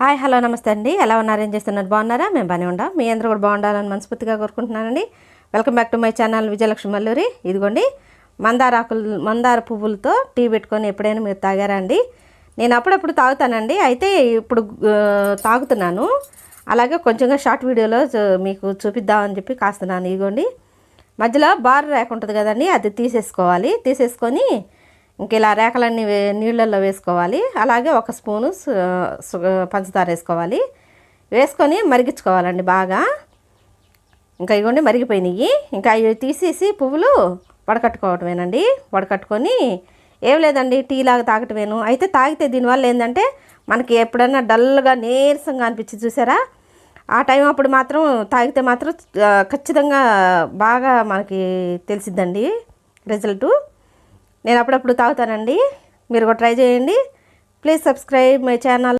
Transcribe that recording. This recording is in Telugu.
హాయ్ హలో నమస్తే అండి. ఎలా ఉన్నారు, ఏం చేస్తున్నారు, బాగున్నారా? మేము బాగానే ఉండాం. మీ అందరూ కూడా బాగుండాలని మనస్ఫూర్తిగా కోరుకుంటున్నానండి. Welcome back to my channel Vijayalakshmi Malluri. ఇదిగోండి మందార పువ్వులతో టీ పెట్టుకొని ఎప్పుడైనా మీరు తాగారా అండి? నేను అప్పుడప్పుడు తాగుతానండి. అయితే ఇప్పుడు తాగుతున్నాను. అలాగే కొంచెంగా షార్ట్ వీడియోలో మీకు చూపిద్దామని చెప్పి కాస్తున్నాను. ఇదిగోండి మధ్యలో బార్ రేక ఉంటుంది కదండి, అది తీసేసుకొని ఇంక ఇలా రేకలన్నీ నీళ్ళల్లో వేసుకోవాలి. అలాగే ఒక స్పూను పంచదార వేసుకోవాలి. వేసుకొని మరిగించుకోవాలండి బాగా. ఇంకా ఇవ్వండి మరిగిపోయినాయి. ఇంకా అవి తీసేసి పువ్వులు వడకట్టుకోవటమేనండి. వడకట్టుకొని ఏం లేదండి, టీ లాగా తాగటమేను. అయితే తాగితే దీనివల్ల ఏంటంటే మనకి ఎప్పుడన్నా డల్గా నీరసంగా అనిపించి చూసారా, ఆ టైం అప్పుడు మాత్రం తాగితే మాత్రం ఖచ్చితంగా బాగా మనకి తెలిసిద్దండి రిజల్టు. నేను అప్పుడప్పుడు తాగుతానండి. మీరు కూడా ట్రై చేయండి. Please subscribe my channel.